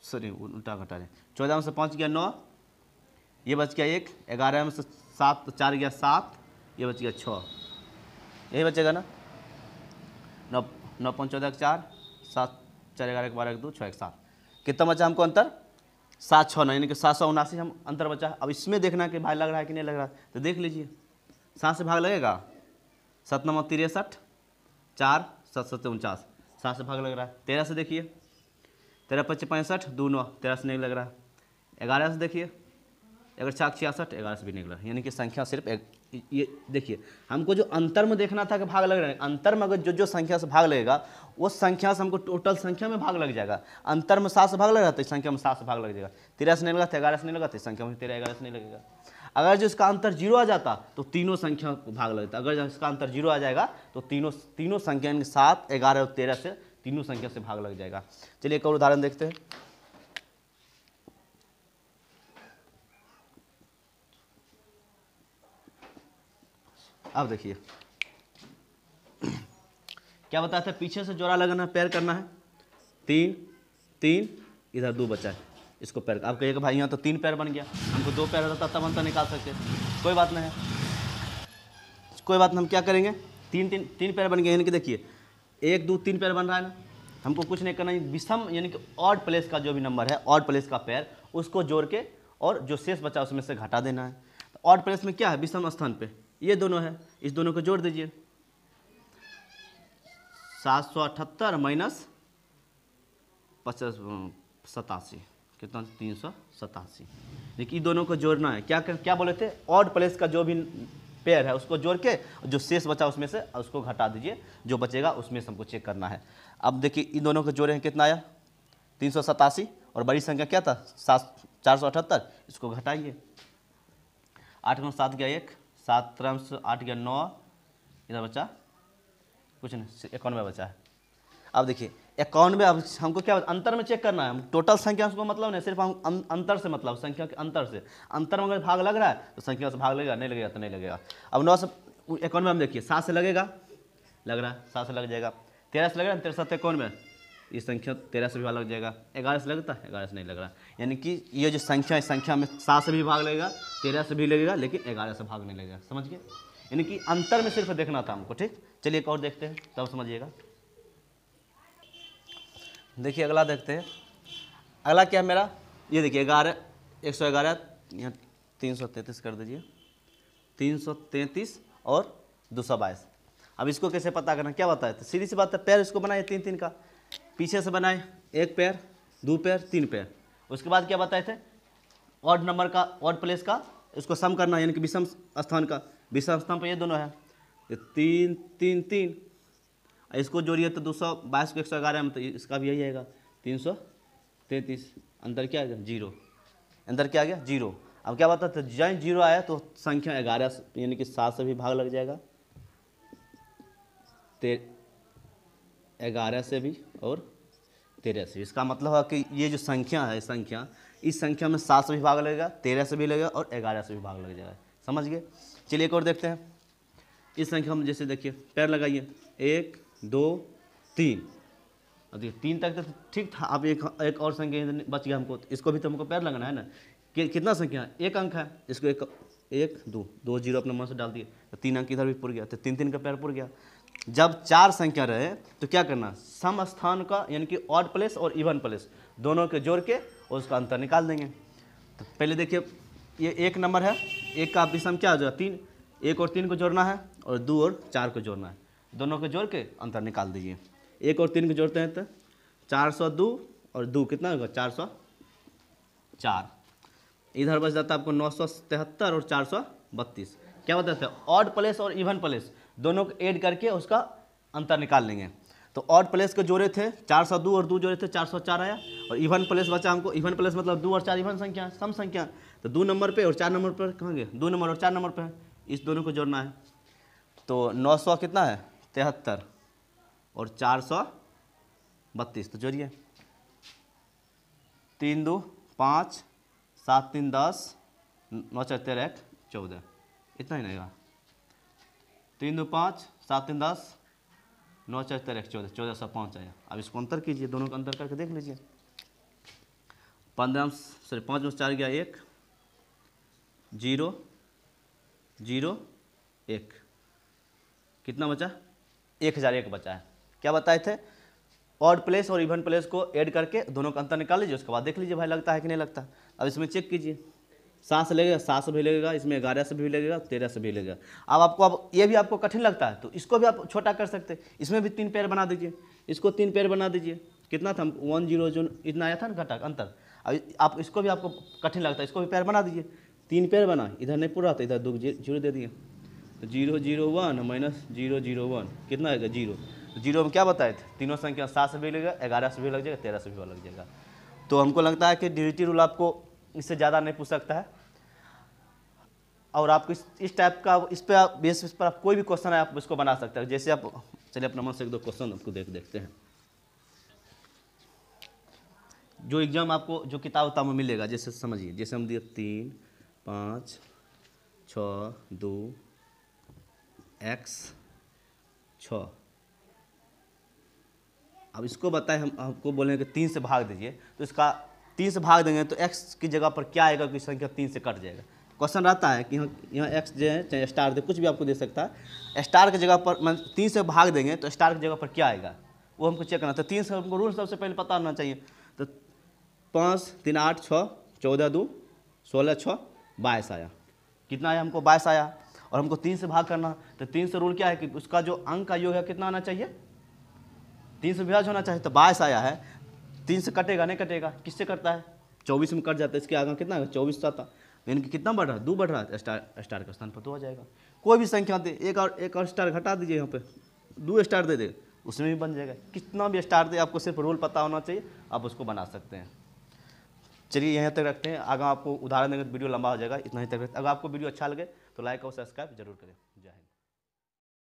सॉरी उल्टा घटा रहे, 14 में से 5 गया 9, ये बच गया 1, 11 में से 7 4 गया 7, ये बच गया 6, यही बचेगा ना। 9 9 5 14 4, 7 4 11 12 1 2 6 1 7, कितना बचा हमको अंतर, 7 6 9, यानी कि 779 हम अंतर बचा। अब इसमें देखना कि भाई लग रहा है कि नहीं लग रहा है, तो देख लीजिए 7 से भाग लगेगा, 7 9 63, 4 7 7 49, 7 से भाग लग रहा है। 13 से देखिए, 13 5 65, 2 9, 13 से नहीं लग रहा है। 11 से देखिए, अगर 66, 11 से भी निकला, यानी कि संख्या सिर्फ ये देखिए, हमको जो अंतर में देखना था कि भाग लग रहा है, अंतर में अगर जो संख्या से भाग लगेगा उस संख्या से हमको टोटल संख्या में भाग लग जाएगा। अंतर में 7 से भाग लग रहा है तो इस संख्या में 7 से भाग लग जाएगा। 13 से नहीं लगा तो 11 से नहीं लगा तो इस संख्या में 13, 11 से नहीं लगेगा। अगर जो इसका अंतर 0 आ जाता तो तीनों संख्या को भाग लगता। अगर जब इसका अंतर 0 आ जाएगा तो तीनों संख्या 7, 11 और 13 से तीनों संख्या से भाग लग जाएगा। चलिए एक और उदाहरण देखते हैं। अब देखिए क्या बताया था, पीछे से जोड़ा लगाना, पैर करना है, 3 3, इधर 2 बचा है, इसको पैर। आप कहिएगा भाई यहाँ तो 3 पैर बन गया, हमको 2 पैर रहता तब अंतर निकाल सकते, कोई बात नहीं है, कोई बात नहीं। हम क्या करेंगे, 3 पैर बन गए, यानी कि देखिए 1 2 3 पैर बन रहा है ना, हमको कुछ नहीं करना है, विषम यानी कि ऑड प्लेस का जो भी नंबर है, ऑड प्लेस का पैर, उसको जोड़ के और जो शेष बचा उसमें से घटा देना है। तो ऑड प्लेस में क्या है, विषम स्थान पे ये दोनों है, इस दोनों को जोड़ दीजिए, 778 माइनस 87 कितना, 387। देखिए दोनों को जोड़ना है, क्या बोले थे, ऑड प्लेस का जो भी पेयर है उसको जोड़ के जो शेष बचा उसमें से उसको घटा दीजिए, जो बचेगा उसमें से हमको चेक करना है। अब देखिए इन दोनों को जोड़े हैं, कितना आया, 387, और बड़ी संख्या क्या था, 478, इसको घटाइए, 8 में 7 गया 1, 7 से 8 गया 9, इधर बचा कुछ नहीं, 91 बचा है। अब देखिए 91, अब हमको क्या अंतर में चेक करना है, हम टोटल संख्या को मतलब नहीं, सिर्फ हम अंतर से मतलब संख्या के अंतर से, अंतर में अगर भाग लग रहा है तो संख्या से भाग लगेगा, नहीं लगेगा तो नहीं लगेगा। अब 9 से 91 में हम देखिए 7 से लगेगा, लग रहा है 7 से लग जाएगा, 13 से लग रहा है, 13 7 91 में ये संख्या 13 से भी भाग लग जाएगा, 11 से लगता है, 11 से नहीं लग रहा, यानी कि ये जो संख्या है संख्या में 7 से भी भाग लगेगा, 13 से भी लगेगा, लेकिन 11 से भाग नहीं लगेगा, समझ गए, यानी कि अंतर में सिर्फ देखना था हमको। ठीक, चलिए एक और देखते हैं तब समझिएगा। देखिए अगला देखते हैं, अगला क्या है मेरा, ये देखिए 111, यहाँ 333 कर दीजिए, 333 और 222। अब इसको कैसे पता करना, क्या बताए थे, सीधी सी बात है, पैर इसको बनाए 3 3 का, पीछे से बनाए 1 पैर 2 पैर 3 पैर, उसके बाद क्या बताए थे, ऑड नंबर का, ऑड प्लेस का इसको सम करना, यानी कि विषम स्थान का, विषम स्थान पर ये दोनों है, 3 3 3, इसको जोड़िए तो 222 को 111 में, तो इसका भी यही आएगा 333, अंदर क्या आ गया 0, अंदर क्या आ गया 0। अब क्या बताते, जैसे 0 आया तो संख्या 11 यानी कि 7 से भी भाग लग जाएगा, 11 से भी और 13 से। इसका मतलब है कि ये जो संख्या है, संख्या इस संख्या में 7 से भी भाग लगेगा, 13 से भी लगेगा और 11 से भी भाग लग जाएगा, समझ गए। चलिए एक और देखते हैं, इस संख्या में जैसे देखिए पैर लगाइए, 1 2 3, अब देखिए 3 तक तो ठीक था, अब एक और संख्या बच गया हमको, इसको भी तो हमको पैर लगाना है ना, कितना संख्या है, 1 अंक है, इसको 1 2 0 अपने मन से डाल दिए तो 3 अंक इधर भी पुर गया, तो 3 3 का पैर पुर गया। जब 4 संख्या रहे तो क्या करना, सम स्थान का यानी कि ऑड प्लेस और इवन प्लेस दोनों के जोड़ के और उसका अंतर निकाल देंगे। तो पहले देखिए ये 1 नंबर है, 1 का विषम क्या हो जाएगा 3, 1 और 3 को जोड़ना है और 2 और 4 को जोड़ना है, दोनों को जोड़ के अंतर निकाल दीजिए। 1 और 3 को जोड़ते हैं तो 402 और 2 कितना होगा 404, इधर बच जाता है आपको 973 और 432। क्या बताते हैं, ऑड प्लेस और इवन प्लेस दोनों को ऐड करके उसका अंतर निकाल लेंगे। तो ऑड प्लेस को जोड़े थे 402 और 2 जोड़े थे 404 आया, और इवन प्लेस बचा हमको, इवन प्लेस मतलब 2 और 4 इवन संख्या, सम संख्या, तो 2 नंबर पे और 4 नंबर पर कहाँ गए, 2 नंबर और 4 नंबर पे है, इस दोनों को जोड़ना है। तो 900 कितना है 73 और 432, तो जोड़िए 3 2 5 7 3 10 9 4 13 1 14, इतना ही नहीं होगा, 3 2 5 7 3 10 9 4 13 1 14, 1405 आया। अब इसको अंतर कीजिए, दोनों का अंतर करके देख लीजिए, 5 में 4 गया 1 0 0 1, कितना बचा 1001 बचा है। क्या बताए थे, ऑड प्लेस और इवन प्लेस को ऐड करके दोनों का अंतर निकाल लीजिए, उसके बाद देख लीजिए भाई लगता है कि नहीं लगता। अब इसमें चेक कीजिए, 7 से लगेगा, 7 से भी लगेगा, इसमें 11 से भी लगेगा, 13 से भी लगेगा। अब ये भी आपको कठिन लगता है तो इसको भी आप छोटा कर सकते हैं, इसमें भी 3 पैर बना दीजिए, इसको 3 पैर बना दीजिए, कितना था 10 जो इतना आया था ना घटा अंतर। अब आप इसको भी आपको कठिन लगता है, इसको भी पेयर बना दीजिए। 3 पेयर बना, इधर नहीं पूरा तो इधर 2 जीरो दे दिए, तो 0 0 1 माइनस 0 0 1 कितना आएगा 0। तो 0 में क्या बताए थे, तीनों संख्या 7 से भी लगेगा, 11 से भी लग जाएगा, 13 से भी लग जाएगा। तो हमको लगता है कि डिविजिबिलिटी रूल आपको इससे ज़्यादा नहीं पूछ सकता है। और आपको इस टाइप का इस पर आप बेसिस पर आप कोई भी क्वेश्चन है आप इसको बना सकते हैं। जैसे आप चलिए अपना मन से 1-2 क्वेश्चन आपको देखते हैं जो एग्जाम आपको जो किताब उताब में मिलेगा। जैसे समझिए, जैसे हम दिए 3 5 6 2 x 6। अब इसको बताएं, हम आपको बोलेंगे कि 3 से भाग दीजिए, तो इसका 3 से भाग देंगे तो x की जगह पर क्या आएगा कि संख्या 3 से कट जाएगा। क्वेश्चन रहता है कि यहाँ x जो है चाहे स्टार दे, कुछ भी आपको दे सकता है। स्टार की जगह पर 3 से भाग देंगे तो स्टार की जगह पर क्या आएगा वो हमको चेक करना। तो 3 से हमको रूल सबसे पहले पता होना चाहिए। तो 5 3 8 6 14 2 16 6 22 आया। कितना आया हमको 22 आया। और हमको 3 से भाग करना, तो 3 से रूल क्या है कि उसका जो अंक का योग है कितना आना चाहिए, 3 से विभाज्य होना चाहिए। तो 22 आया है, 3 से कटेगा नहीं कटेगा, किससे कटता है 24 में कट जाता है। इसके आगे कितना है 24 आता, यानी कि कितना बढ़ रहा है 2 बढ़ रहा है। स्टार के स्थान पर 2 आ जाएगा। कोई भी संख्या दे, एक और स्टार घटा दीजिए, यहाँ पे 2 स्टार दे दे, उसमें भी बन जाएगा। कितना भी स्टार दे, आपको सिर्फ रूल पता होना चाहिए, आप उसको बना सकते हैं। चलिए यहाँ तक रखते हैं, आगे आपको उदाहरण देंगे तो वीडियो लंबा हो जाएगा। इतना ही तक रखते हैं। अगर आपको वीडियो अच्छा लगे तो लाइक और सब्सक्राइब जरूर करें।